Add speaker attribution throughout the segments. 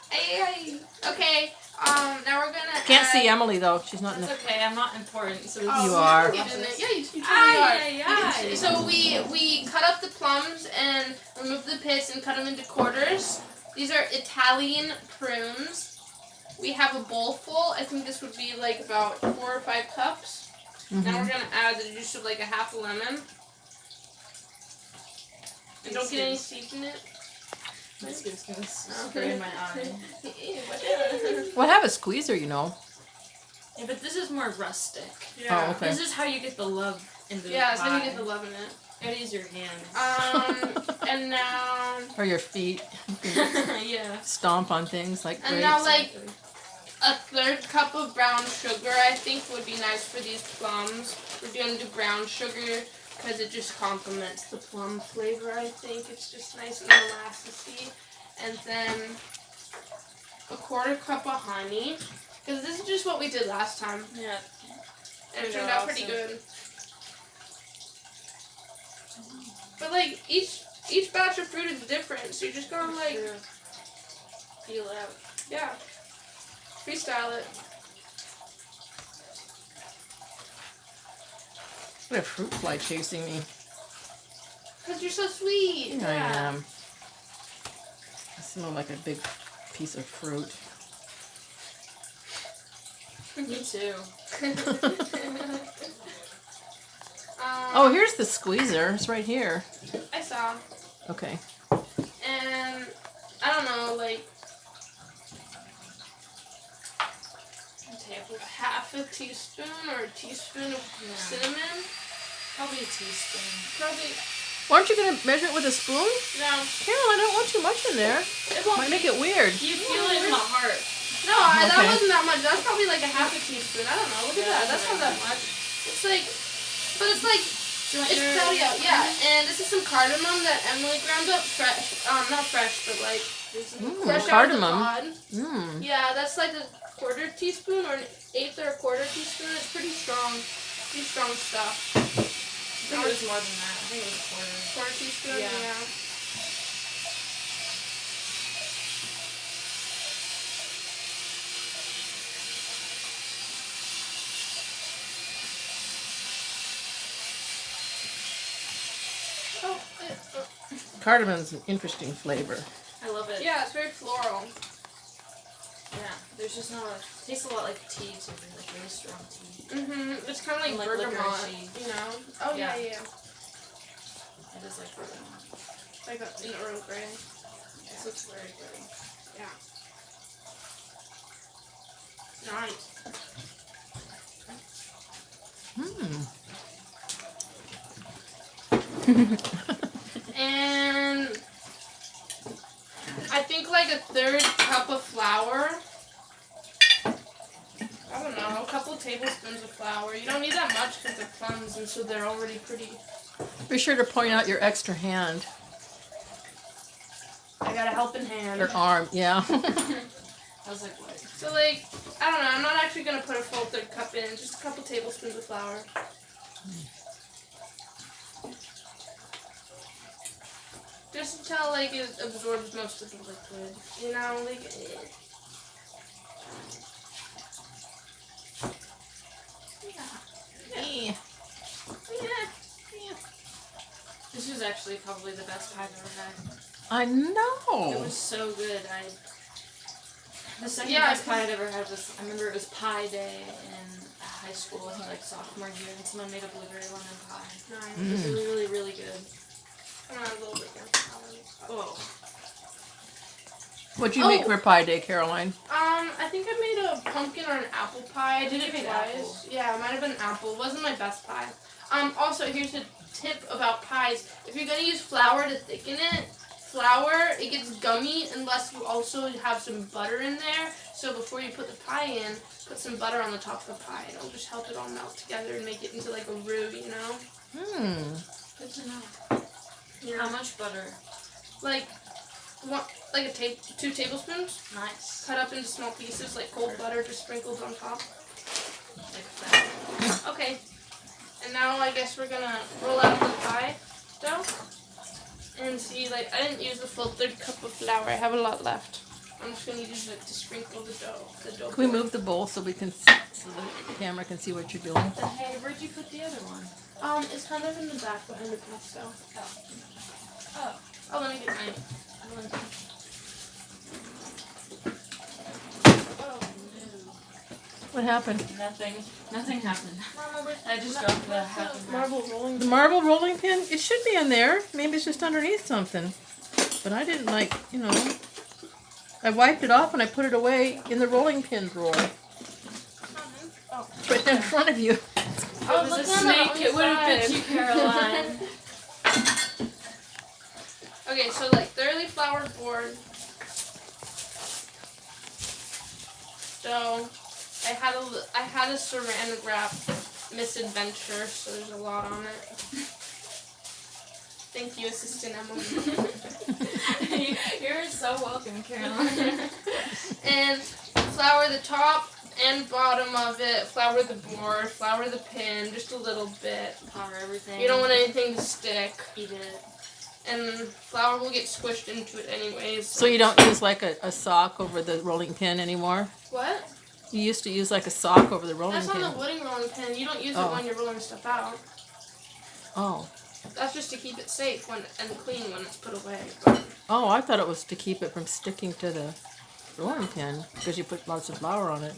Speaker 1: Hey. Okay. Now we're gonna.
Speaker 2: Can't see Emily though. She's not in
Speaker 3: That's
Speaker 2: the.
Speaker 3: okay. I'm not important. So
Speaker 2: You are.
Speaker 1: Yeah, you totally
Speaker 3: Aye,
Speaker 1: are.
Speaker 3: aye, aye.
Speaker 1: So we cut up the plums and remove the pits and cut them into quarters. These are Italian prunes. We have a bowl full. I think this would be like about 4 or 5 cups. Now we're gonna add the juice of like a half a lemon. And don't get any seeds in it.
Speaker 3: This is gonna spray in my eye.
Speaker 2: Well, have a squeezer, you know.
Speaker 3: Yeah, but this is more rustic.
Speaker 1: Yeah.
Speaker 2: Oh, okay.
Speaker 3: This is how you get the love in the
Speaker 1: Yeah,
Speaker 3: pie.
Speaker 1: so you get the love in it.
Speaker 3: Gotta use your hands.
Speaker 1: And now.
Speaker 2: Or your feet.
Speaker 3: Yeah.
Speaker 2: Stomp on things like grapes.
Speaker 1: And now, like, a 1/3 cup of brown sugar, I think, would be nice for these plums. We're going to do brown sugar because it just complements the plum flavor, I think. It's just nice and molassesy. And then a 1/4 cup of honey. Because this is just what we did last time.
Speaker 3: Yeah.
Speaker 1: And it turned out pretty good. But, like, each batch of fruit is different, so you just gotta, like,
Speaker 3: feel out.
Speaker 1: yeah. Freestyle it.
Speaker 2: I have a fruit fly chasing me.
Speaker 1: Because you're so sweet.
Speaker 2: I am. I smell like a big piece of fruit.
Speaker 3: Me too.
Speaker 2: Oh, here's the squeezer. It's right here.
Speaker 1: I saw.
Speaker 2: Okay.
Speaker 1: And I don't know, like half a teaspoon or a teaspoon of cinnamon.
Speaker 3: Probably a teaspoon.
Speaker 1: Probably.
Speaker 2: Aren't you going to measure it with a spoon?
Speaker 1: No.
Speaker 2: Carol, I don't want too much in there.
Speaker 1: It won't
Speaker 2: Might make it weird.
Speaker 3: You feel it in the heart.
Speaker 1: No, that
Speaker 2: Okay.
Speaker 1: wasn't that much. That's probably like a half a teaspoon. I don't know. Look at that. That's not that much. It's like, but it's like, it's cloudy out. Yeah, and this is some cardamom that Emily ground up fresh. Not fresh, but like fresh
Speaker 2: cardamom.
Speaker 1: out of the pod. Yeah, that's like a 1/4 teaspoon or an 1/8 or a 1/4 teaspoon. It's pretty strong. Pretty strong stuff.
Speaker 3: I think it was more than that. I think it was a 1/4.
Speaker 1: 1/4 teaspoon?
Speaker 3: Yeah.
Speaker 1: Yeah.
Speaker 2: Cardamom's an interesting flavor.
Speaker 3: I love it.
Speaker 1: Yeah, it's very floral.
Speaker 3: Yeah. There's just not a... It tastes a lot like tea too. Like really strong tea.
Speaker 1: It's kind of like,
Speaker 3: Like
Speaker 1: bergamot,
Speaker 3: licorice-y.
Speaker 1: you know? Oh, yeah.
Speaker 3: It is like bergamot.
Speaker 1: Like an Earl Grey.
Speaker 3: This looks very good.
Speaker 1: Yeah. Nice. And I think like a 1/3 cup of flour. I don't know, a couple tablespoons of flour. You don't need that much because they're plums and so they're already pretty.
Speaker 2: Be sure to point out your extra hand.
Speaker 1: I got a helping hand.
Speaker 2: Your arm, yeah.
Speaker 3: I was like, what?
Speaker 1: So like, I don't know, I'm not actually going to put a full 1/3 cup in, just a couple tablespoons of flour. Just until like it absorbs most of the liquid, you know, like.
Speaker 2: Yeah.
Speaker 3: This was actually probably the best pie I've ever had.
Speaker 2: I
Speaker 3: It
Speaker 2: know.
Speaker 3: was so good. The second
Speaker 1: Yeah,
Speaker 3: best pie I'd ever had was, I remember it was Pie Day in high school, I think like sophomore year, and someone made a blueberry lemon pie.
Speaker 1: Nice.
Speaker 3: It was really, really, really good.
Speaker 1: I'm gonna add a little bit more.
Speaker 3: Oh.
Speaker 2: What'd you make for Pie Day, Caroline?
Speaker 1: I think I made a pumpkin or an apple pie. I did it
Speaker 3: You made
Speaker 1: twice.
Speaker 3: apple.
Speaker 1: Yeah, it might have been apple. It wasn't my best pie. Also, here's a tip about pies. If you're gonna use flour to thicken it, it gets gummy unless you also have some butter in there. So before you put the pie in, put some butter on the top of the pie. It'll just help it all melt together and make it into like a roux, you know?
Speaker 3: Good to know.
Speaker 1: Yeah.
Speaker 3: How much butter?
Speaker 1: Like 2 tablespoons.
Speaker 3: Nice.
Speaker 1: Cut up into small pieces, like cold butter just sprinkled on top.
Speaker 3: Like that.
Speaker 1: Okay. And now I guess we're gonna roll out the pie dough. And see, like, I didn't use the full 1/3 cup of flour. I have a lot left. I'm just gonna use it to sprinkle the dough.
Speaker 2: Can we move the bowl so we can so the camera can see what you're doing?
Speaker 3: Hey, where'd you put the other one?
Speaker 1: It's kind of in the back behind the pesto.
Speaker 3: Oh.
Speaker 1: Oh, let me get mine.
Speaker 3: Oh,
Speaker 2: What happened?
Speaker 3: no. Nothing happened.
Speaker 1: Mama, where's
Speaker 3: I just dropped the half of that.
Speaker 1: marble rolling?
Speaker 2: The marble rolling pin? It should be in there. Maybe it's just underneath something. But I didn't I wiped it off and I put it away in the rolling pin drawer.
Speaker 1: Oh.
Speaker 2: Right there in front of you.
Speaker 3: If it was a snake, it would have bit you, Caroline.
Speaker 1: Okay, so thoroughly floured board. Dough. I had a saran wrap misadventure, so there's a lot on it. Thank you, Assistant Emily.
Speaker 3: You're so welcome, Caroline.
Speaker 1: And flour the top and bottom of it. Flour the board. Flour the pin, just a little bit.
Speaker 3: Flour everything.
Speaker 1: You don't want anything to stick.
Speaker 3: Eat it.
Speaker 1: And flour will get squished into it anyways.
Speaker 2: So you don't use like a sock over the rolling pin anymore?
Speaker 1: What?
Speaker 2: You used to use like a sock over the rolling
Speaker 1: That's
Speaker 2: pin.
Speaker 1: on the wooden rolling pin. You don't use
Speaker 2: Oh.
Speaker 1: it when you're rolling stuff out.
Speaker 2: Oh.
Speaker 1: That's just to keep it safe and clean when it's put away. But
Speaker 2: Oh, I thought it was to keep it from sticking to the rolling pin because you put lots of flour on it.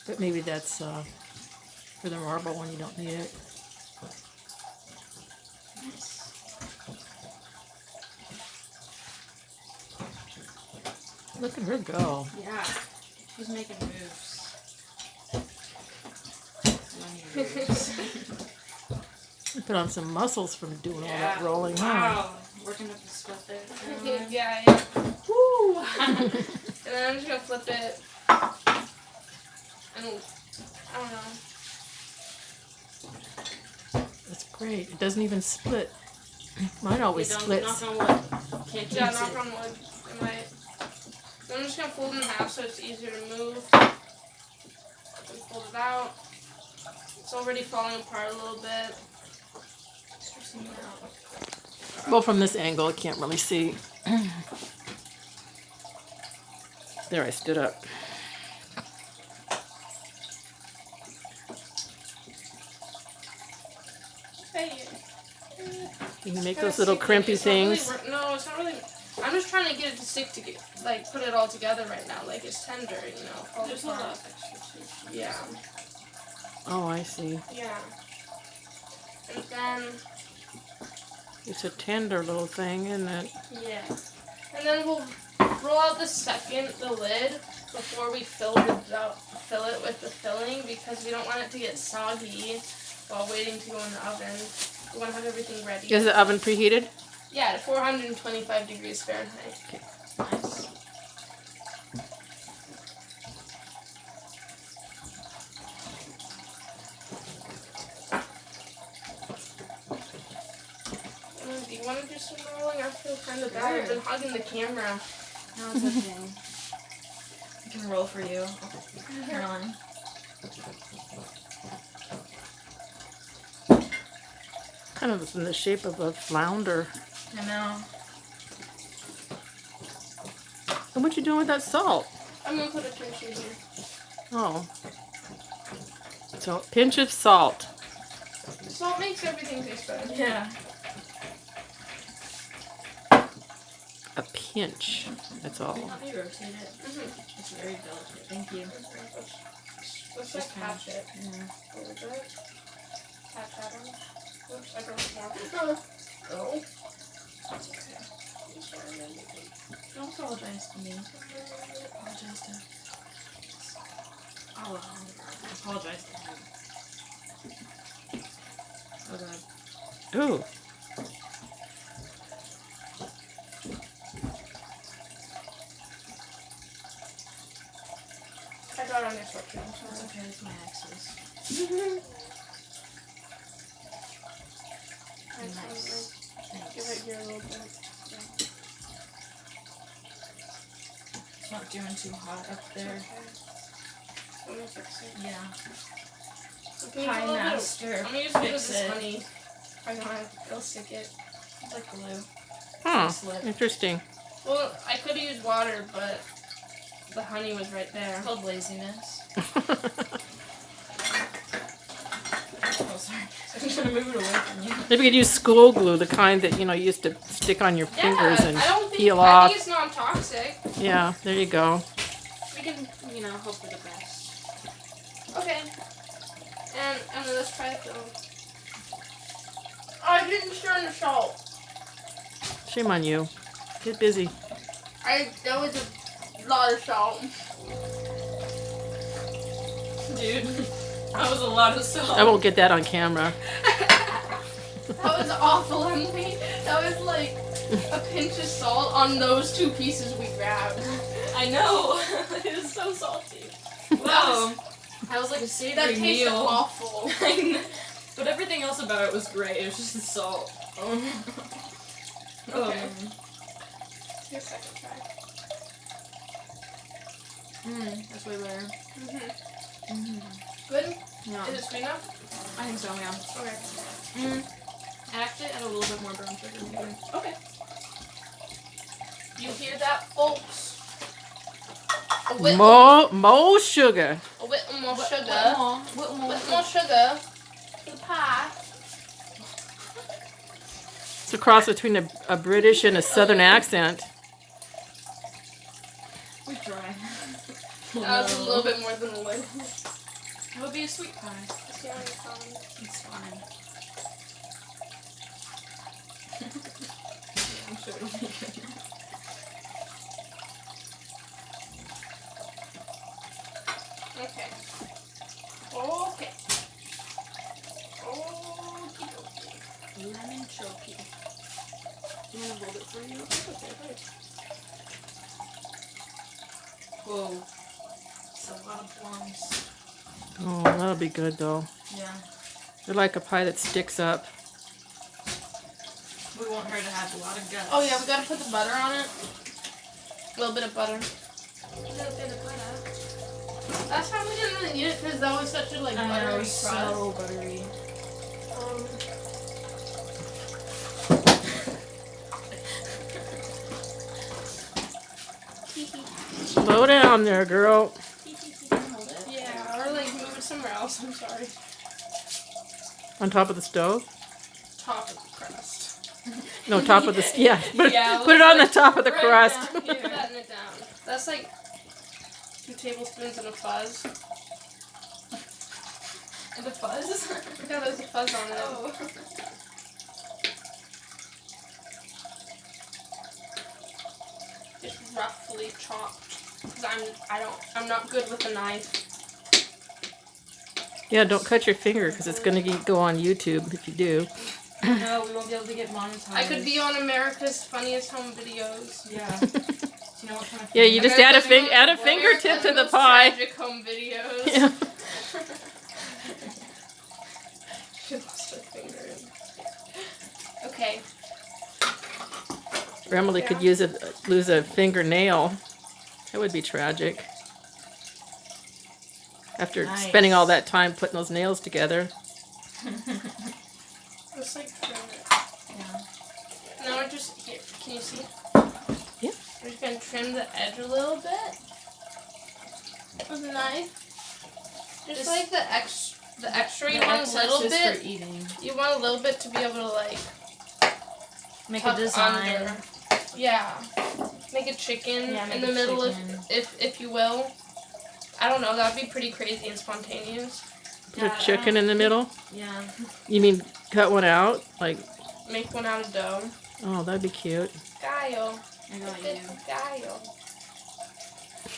Speaker 2: But maybe that's for the marble when you don't need it.
Speaker 3: Nice.
Speaker 2: Look at her go.
Speaker 3: Yeah. She's making moves.
Speaker 2: You put on some muscles from doing all
Speaker 3: Yeah.
Speaker 2: that rolling, huh?
Speaker 3: Wow. Working up the sweat there. Caroline.
Speaker 1: yeah. Woo! And then I'm just gonna flip it. And I don't know.
Speaker 2: That's great. It doesn't even split. Mine always splits.
Speaker 3: Knock on wood. Can't
Speaker 1: Yeah,
Speaker 3: jinx
Speaker 1: knock
Speaker 3: it.
Speaker 1: on wood. It might. So I'm just gonna fold it in half so it's easier to move. And fold it out. It's already falling apart a little bit. Stressing me out.
Speaker 2: Well, from this angle, I can't really see. There, I stood up.
Speaker 1: Hey.
Speaker 2: You can make
Speaker 1: Kinda
Speaker 2: those little
Speaker 1: sticky.
Speaker 2: crimpy
Speaker 1: It's not really
Speaker 2: things.
Speaker 1: no, it's not really. I'm just trying to get it to stick to put it all together right now. Like it's tender, falls
Speaker 3: There's a lot
Speaker 1: apart.
Speaker 3: of extra too.
Speaker 1: Yeah,
Speaker 2: Oh, I see.
Speaker 1: yeah. And then
Speaker 2: It's a tender little thing, isn't it?
Speaker 1: yeah, and then we'll roll out the lid before we fill it with the filling because we don't want it to get soggy while waiting to go in the oven. We want to have everything ready.
Speaker 2: Is the oven preheated?
Speaker 1: Yeah, to 425 degrees Fahrenheit.
Speaker 3: Nice.
Speaker 1: Do you want to do some rolling? I feel kind of bad. I've been hugging the camera.
Speaker 3: No, it's okay. I can roll for you, Caroline.
Speaker 2: Kind of in the shape of a flounder.
Speaker 3: I know.
Speaker 2: And what you doing with that salt?
Speaker 1: I'm going to put a pinch in here.
Speaker 2: Oh. So, a pinch of salt.
Speaker 1: Salt makes everything taste better.
Speaker 3: Yeah.
Speaker 2: A pinch. That's all.
Speaker 3: Help me rotate it.
Speaker 1: Mm-hmm.
Speaker 3: It's very delicate. Thank you.
Speaker 1: Let's just patch it
Speaker 3: Yeah.
Speaker 1: a little bit. Patch that on. Oops, I broke more. Oh. That's okay. I'm sorry, man.
Speaker 3: Don't apologize to me. Apologize to. Oh, I apologize to him. Oh god.
Speaker 2: Ooh.
Speaker 1: I got on your sweatshirt. I'm
Speaker 3: That's
Speaker 1: sorry.
Speaker 3: okay, it's my exes. Nice.
Speaker 1: Give
Speaker 3: Thanks.
Speaker 1: it here a little bit.
Speaker 3: It's not doing too hot up there.
Speaker 1: Let me fix it.
Speaker 3: Yeah.
Speaker 1: Okay,
Speaker 3: Pie
Speaker 1: a little bit of-
Speaker 3: master.
Speaker 1: I'm gonna use a bit of
Speaker 3: Fix
Speaker 1: this
Speaker 3: it.
Speaker 1: honey. I know it'll stick it.
Speaker 3: It's like glue.
Speaker 2: Huh.
Speaker 3: Slip.
Speaker 2: Interesting.
Speaker 1: Well, I could have used water, but the honey was right there.
Speaker 3: It's called laziness. Oh, sorry. I'm trying to move it away from you.
Speaker 2: Maybe you could use school glue, the kind that, you know, you used to stick on your fingers and
Speaker 1: I don't think,
Speaker 2: peel
Speaker 1: I
Speaker 2: off.
Speaker 1: think it's non-toxic.
Speaker 2: Yeah, there you go.
Speaker 3: We can, you know, hope for the best.
Speaker 1: Okay. And let's try it though. I didn't stir in the salt.
Speaker 2: Shame on you. Get busy.
Speaker 1: That was a lot of salt.
Speaker 3: Dude, that was a lot of salt.
Speaker 2: I won't get that on camera.
Speaker 1: That was awful, Emily. That was like a pinch of salt on those 2 pieces we grabbed.
Speaker 3: I know. It was so salty. Wow. That was like a
Speaker 1: That
Speaker 3: savory
Speaker 1: tasted
Speaker 3: meal.
Speaker 1: awful.
Speaker 3: I know. But everything else about it was great. It was just the salt. Oh.
Speaker 1: Okay. Your second try.
Speaker 3: That's way better.
Speaker 1: Good?
Speaker 3: Yeah.
Speaker 1: Is it sweet enough?
Speaker 3: I think so, yeah.
Speaker 1: Okay.
Speaker 3: I actually add a little bit more brown sugar maybe.
Speaker 1: Okay. You hear that, folks? A whit
Speaker 2: More sugar.
Speaker 1: more sugar.
Speaker 3: What more?
Speaker 1: With more sugar for the pie.
Speaker 2: It's a cross between a British and a Southern accent.
Speaker 3: We try.
Speaker 1: That was a little bit more than a little.
Speaker 3: It would be a sweet pie.
Speaker 1: It's the only time.
Speaker 3: It's fine. Yeah, I'm sure it'll be good.
Speaker 1: Okay. Okay. Okie dokie.
Speaker 3: Lemon choky. You want to hold it for you?
Speaker 1: Okay, great.
Speaker 3: Whoa. It's a lot of plums.
Speaker 2: Oh, that'll be good though.
Speaker 3: Yeah.
Speaker 2: They're like a pie that sticks up.
Speaker 3: We want her to have a lot of guts.
Speaker 1: Oh yeah, we gotta put the butter on it. A little bit of butter. Last time we didn't really need it because that was such a like
Speaker 3: I know,
Speaker 1: buttery
Speaker 3: it
Speaker 1: crust.
Speaker 3: was so buttery.
Speaker 2: Slow down there, girl.
Speaker 1: Yeah, or like move it somewhere else. I'm sorry.
Speaker 2: On top of the stove?
Speaker 1: Top of the crust.
Speaker 2: No, top of the yeah. Put,
Speaker 1: Yeah,
Speaker 2: put it on the top of the
Speaker 1: right
Speaker 2: crust.
Speaker 1: down here. Setting it down. That's like 2 tablespoons and a fuzz.
Speaker 3: And the fuzz?
Speaker 1: Yeah, there's a fuzz on it.
Speaker 3: Oh.
Speaker 1: Just roughly chopped. Cause I'm not good with a knife.
Speaker 2: Yeah, don't cut your finger because it's gonna go on YouTube if you do.
Speaker 3: No, we won't be able to get monetized.
Speaker 1: I could be on America's Funniest Home Videos.
Speaker 3: Yeah. Do you know what kind of
Speaker 2: Yeah, you just add a
Speaker 1: America's
Speaker 2: fingertip to the
Speaker 1: Most
Speaker 2: pie.
Speaker 1: Tragic Home Videos.
Speaker 2: Yeah.
Speaker 1: She lost her finger. Okay.
Speaker 2: Or Emily could lose a fingernail. That would be tragic. After
Speaker 3: Nice.
Speaker 2: spending all that time putting those nails together.
Speaker 1: Just like trim it.
Speaker 3: Yeah.
Speaker 1: Now we're just here. Can you see?
Speaker 2: Yeah.
Speaker 1: We're just gonna trim the edge a little bit with a knife. Just like the extra. You want a little
Speaker 3: For
Speaker 1: bit.
Speaker 3: eating.
Speaker 1: You want a little bit to be able to like
Speaker 3: Make
Speaker 1: tuck
Speaker 3: a design.
Speaker 1: under. Yeah. Make a chicken
Speaker 3: Yeah,
Speaker 1: in
Speaker 3: make
Speaker 1: the
Speaker 3: a
Speaker 1: middle,
Speaker 3: chicken.
Speaker 1: if you will. I don't know. That'd be pretty crazy and spontaneous.
Speaker 2: Put a chicken in the middle.
Speaker 3: Yeah.
Speaker 2: You mean cut one out? Like,
Speaker 1: Make one out of dough.
Speaker 2: oh, that'd be cute.
Speaker 1: Gallo.
Speaker 3: I got you.
Speaker 1: It's gallo.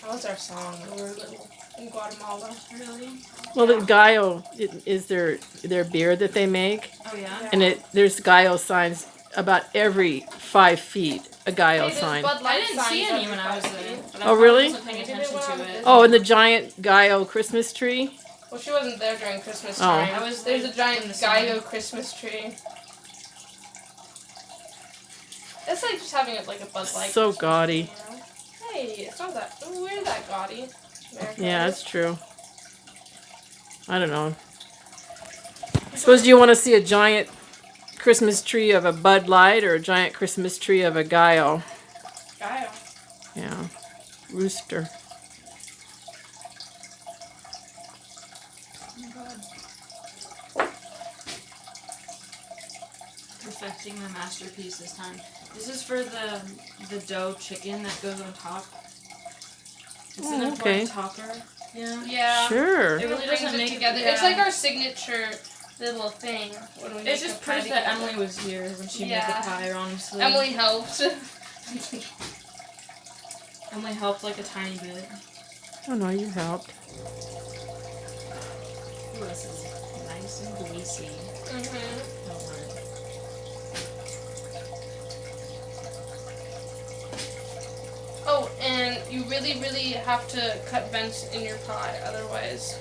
Speaker 1: That was our song when we were little in Guatemala.
Speaker 3: Really?
Speaker 2: Well, the gallo is their beer that they make,
Speaker 3: Oh yeah.
Speaker 2: and there's gallo signs about every 5 feet. A gallo
Speaker 1: Hey, there's
Speaker 2: sign.
Speaker 1: Bud Light
Speaker 3: I didn't see
Speaker 1: signs
Speaker 3: any when I was
Speaker 1: every
Speaker 3: there.
Speaker 1: 5 feet.
Speaker 3: But I
Speaker 2: Oh,
Speaker 3: probably
Speaker 2: really?
Speaker 3: wasn't paying
Speaker 1: Maybe they
Speaker 3: attention
Speaker 1: went
Speaker 3: to
Speaker 1: on
Speaker 3: it.
Speaker 2: Oh, and the giant gallo Christmas tree.
Speaker 1: Well, she wasn't there during Christmas
Speaker 2: Oh.
Speaker 1: time.
Speaker 3: I was
Speaker 1: There's
Speaker 3: there
Speaker 1: a giant
Speaker 3: in the summer.
Speaker 1: Gallo Christmas tree. It's like just having it like a Bud Light.
Speaker 2: So
Speaker 1: Christmas
Speaker 2: gaudy.
Speaker 1: tree, you know? Hey, it's not that. We're that gaudy. America
Speaker 2: Yeah,
Speaker 1: is.
Speaker 2: that's true. I don't know. Suppose you want to see a giant Christmas tree of a Bud Light or a giant Christmas tree of a gallo.
Speaker 1: Kyle.
Speaker 2: Yeah. Rooster.
Speaker 3: Oh my god. Perfecting my masterpiece this time. This is for the dough chicken that goes on top. It's an
Speaker 2: Oh,
Speaker 3: important
Speaker 2: okay.
Speaker 3: topper. Yeah.
Speaker 1: Yeah.
Speaker 2: Sure.
Speaker 3: It really
Speaker 1: Brings
Speaker 3: doesn't
Speaker 1: it
Speaker 3: make
Speaker 1: together.
Speaker 3: Yeah.
Speaker 1: It's like our signature little thing when we
Speaker 3: It's
Speaker 1: make
Speaker 3: just
Speaker 1: a pie
Speaker 3: proof that
Speaker 1: together.
Speaker 3: Emily was here when she made
Speaker 1: Yeah.
Speaker 3: the pie, honestly.
Speaker 1: Emily helped.
Speaker 3: Emily helped like a tiny bit.
Speaker 2: Oh no, you helped.
Speaker 3: Ooh, this is nice and greasy.
Speaker 1: Mhm.
Speaker 3: Don't worry.
Speaker 1: Oh, and you really, really have to cut vents in your pie, otherwise.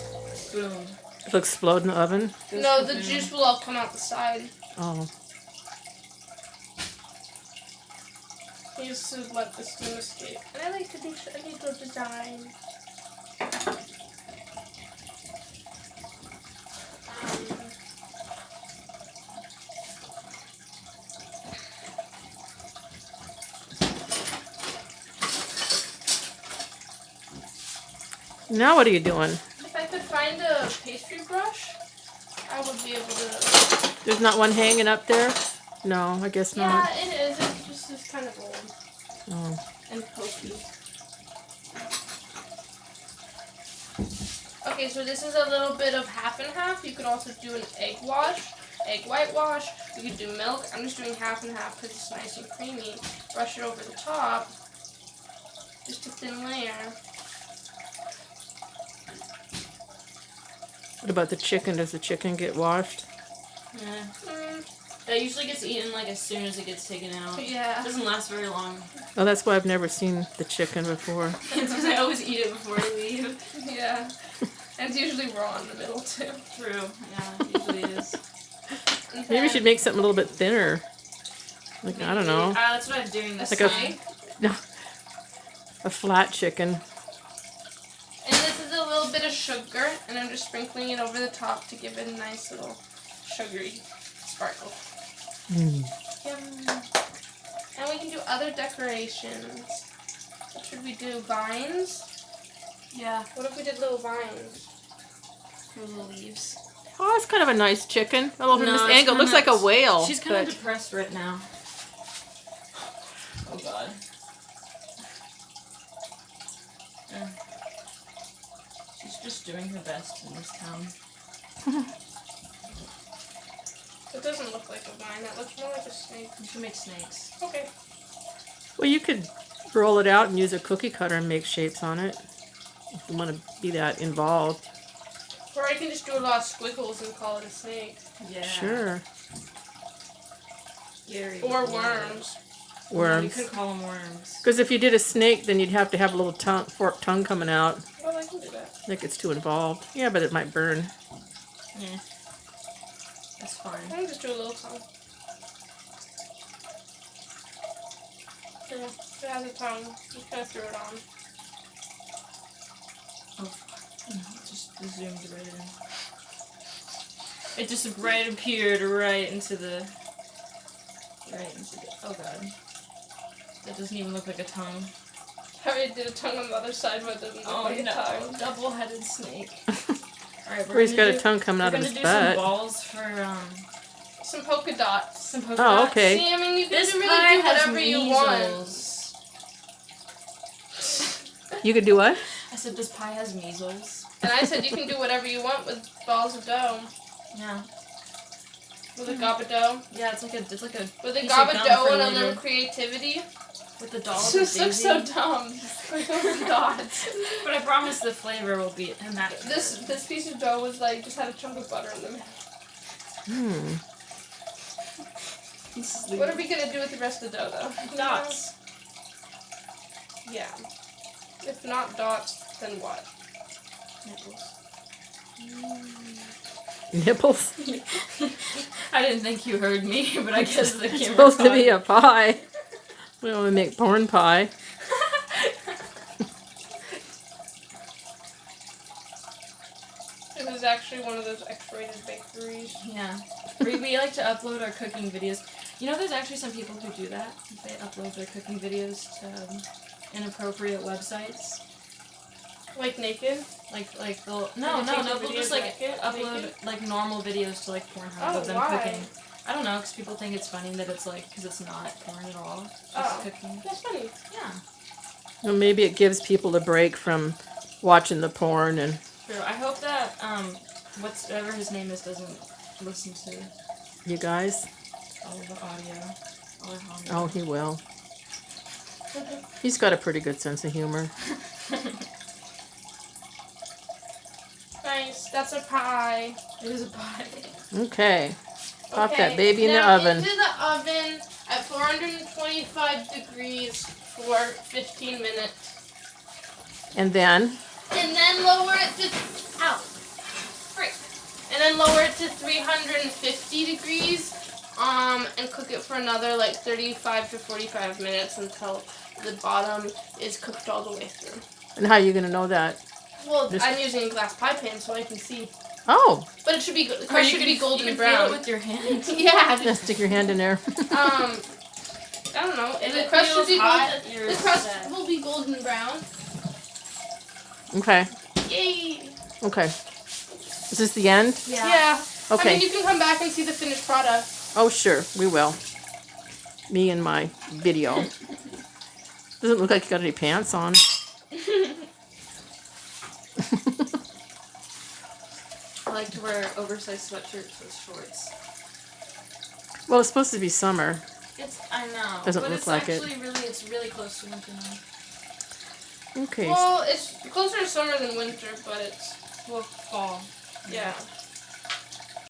Speaker 3: Boom.
Speaker 2: It'll explode in the oven.
Speaker 3: Goes
Speaker 1: No, the
Speaker 3: kaboom.
Speaker 1: juice will all come out the side.
Speaker 2: Oh.
Speaker 1: You just to let the steam escape. And I like to do a little design.
Speaker 2: Now what are you doing?
Speaker 1: If I could find a pastry brush, I would be able to.
Speaker 2: There's not one hanging up there? No, I guess
Speaker 1: Yeah,
Speaker 2: not.
Speaker 1: it is. It's just it's kind of old
Speaker 2: Oh.
Speaker 1: and pokey. Okay, so this is a little bit of half and half. You could also do an egg wash, egg white wash. You could do milk. I'm just doing half and half because it's nice and creamy. Brush it over the top. Just a thin layer.
Speaker 2: What about the chicken? Does the chicken get washed?
Speaker 3: Yeah.
Speaker 1: Mm,
Speaker 3: That usually gets eaten like as soon as it gets taken out. It
Speaker 1: yeah.
Speaker 3: doesn't last very long.
Speaker 2: Oh, that's why I've never seen the chicken before.
Speaker 3: It's because I always eat it before I leave.
Speaker 1: Yeah. And it's usually raw in the middle too.
Speaker 3: True. Yeah, it usually is.
Speaker 1: And
Speaker 2: Maybe we
Speaker 1: then-
Speaker 2: should make something a little bit thinner. Like, I don't know.
Speaker 3: That's what I'm doing this
Speaker 2: Like a-
Speaker 3: time.
Speaker 2: A flat chicken.
Speaker 1: And this is a little bit of sugar, and I'm just sprinkling it over the top to give it a nice little sugary sparkle.
Speaker 2: Mm.
Speaker 1: Yum. And we can do other decorations. What should we do? Vines?
Speaker 3: Yeah.
Speaker 1: What if we did little vines?
Speaker 3: Little leaves.
Speaker 2: Oh, it's kind of a nice chicken. I love from
Speaker 3: No,
Speaker 2: this
Speaker 3: it's
Speaker 2: angle. It looks like
Speaker 3: kinda-
Speaker 2: a whale.
Speaker 3: She's kind of
Speaker 2: but
Speaker 3: depressed right now. Oh god. Yeah. She's just doing her best in this town.
Speaker 1: It doesn't look like a vine. That looks more like a snake.
Speaker 3: You should make snakes.
Speaker 1: Okay.
Speaker 2: Well, you could roll it out and use a cookie cutter and make shapes on it. If you want to be that involved.
Speaker 1: Or I can just do a lot of squiggles and call it a snake.
Speaker 3: Yeah.
Speaker 2: Sure.
Speaker 3: Scary.
Speaker 1: Or worms.
Speaker 3: You
Speaker 2: Worms.
Speaker 3: could call them worms.
Speaker 2: Because if you did a snake, then you'd have to have a little forked tongue coming out.
Speaker 1: Well, I can do that.
Speaker 2: I think it's too involved. Yeah, but it might burn.
Speaker 3: Yeah. That's fine.
Speaker 1: I can just do a little tongue. Yeah, it has a tongue. Just kind of threw it on.
Speaker 3: No, it just zoomed right in. It just right appeared right into the. Oh god. That doesn't even look like a tongue.
Speaker 1: I already did a tongue on the other side, but it doesn't look like a tongue.
Speaker 3: Double-headed snake. Alright,
Speaker 2: Or he's got a tongue coming out of his
Speaker 3: We're gonna
Speaker 2: butt.
Speaker 3: do some balls for
Speaker 1: Some polka dots.
Speaker 3: some polka
Speaker 2: Oh,
Speaker 3: dots.
Speaker 2: okay.
Speaker 1: See, I mean, you can
Speaker 3: This
Speaker 1: really
Speaker 3: pie
Speaker 1: do
Speaker 3: has
Speaker 1: whatever you want.
Speaker 3: measles.
Speaker 2: You could do what?
Speaker 3: I said this pie has measles.
Speaker 1: And I said you can do whatever you want with balls of dough.
Speaker 3: Yeah.
Speaker 1: With a gaba dough.
Speaker 3: Yeah, it's like a
Speaker 1: With a
Speaker 3: piece of
Speaker 1: gaba
Speaker 3: gum
Speaker 1: dough
Speaker 3: for
Speaker 1: and a
Speaker 3: later.
Speaker 1: little creativity.
Speaker 3: With the doll.
Speaker 1: This looks so dumb. Polka dots.
Speaker 3: But I promise the flavor will be immaculate.
Speaker 1: This piece of dough was like just had a chunk of butter in the middle.
Speaker 2: Hmm.
Speaker 1: What are we gonna do with the rest of the dough though?
Speaker 3: Dots.
Speaker 1: Yeah. If not dots, then what?
Speaker 3: Nipples.
Speaker 2: Nipples?
Speaker 3: I didn't think you heard me, but I guess the camera.
Speaker 2: It's supposed to be a pie. We only make porn pie.
Speaker 1: It was actually one of those X-rated bakeries.
Speaker 3: Yeah. We like to upload our cooking videos. You know, there's actually some people who do that. They upload their cooking videos to inappropriate websites.
Speaker 1: Like naked?
Speaker 3: Like they'll
Speaker 1: Like
Speaker 3: no,
Speaker 1: they take
Speaker 3: they'll
Speaker 1: the
Speaker 3: just
Speaker 1: videos
Speaker 3: like
Speaker 1: naked?
Speaker 3: upload like normal videos to like Pornhub
Speaker 1: Oh,
Speaker 3: of them
Speaker 1: why?
Speaker 3: cooking. I don't know, because people think it's funny that it's like, because it's not porn at all. It's just
Speaker 1: Oh.
Speaker 3: cooking.
Speaker 1: That's funny.
Speaker 3: Yeah.
Speaker 2: Well, maybe it gives people a break from watching the porn and
Speaker 3: True. I hope that whatever his name is doesn't listen to
Speaker 2: you guys.
Speaker 3: all the audio. Alejandro.
Speaker 2: Oh, he will. He's got a pretty good sense of humor.
Speaker 1: Nice. That's a pie.
Speaker 3: It is a pie.
Speaker 2: Okay. Pop
Speaker 1: Okay,
Speaker 2: that baby in the
Speaker 1: now
Speaker 2: oven.
Speaker 1: Into the oven at 425 degrees for 15 minutes.
Speaker 2: And then,
Speaker 1: And then lower it to frick. And then lower it to 350 degrees. And cook it for another like 35 to 45 minutes until the bottom is cooked all the way through.
Speaker 2: and how are you going to know that?
Speaker 1: Well,
Speaker 2: This-
Speaker 1: I'm using a glass pie pan so I can see.
Speaker 2: Oh,
Speaker 1: But it should be good. The
Speaker 3: Or
Speaker 1: crust
Speaker 3: you
Speaker 1: should be
Speaker 3: can
Speaker 1: golden
Speaker 3: feel
Speaker 1: brown.
Speaker 3: it with your hand.
Speaker 1: Yeah.
Speaker 2: just stick your hand in there.
Speaker 1: I don't know.
Speaker 3: If
Speaker 1: the
Speaker 3: it
Speaker 1: crust should
Speaker 3: feels
Speaker 1: be
Speaker 3: hot,
Speaker 1: golden.
Speaker 3: you're
Speaker 1: The crust
Speaker 3: set.
Speaker 1: will be golden brown.
Speaker 2: Okay.
Speaker 1: Yay!
Speaker 2: Okay. Is this the end?
Speaker 1: Yeah. I
Speaker 2: Okay.
Speaker 1: mean, you can come back and see the finished product.
Speaker 2: Oh, sure. We will. Me and my video. Doesn't look like you got any pants on.
Speaker 3: I like to wear oversized sweatshirts with shorts.
Speaker 2: Well, it's supposed to be summer.
Speaker 3: I know.
Speaker 2: Doesn't
Speaker 3: but
Speaker 2: look
Speaker 3: it's
Speaker 2: like it.
Speaker 3: actually it's really close to winter now.
Speaker 2: Okay.
Speaker 1: Well, it's closer to summer than winter, but it's
Speaker 3: Well, fall.
Speaker 1: yeah.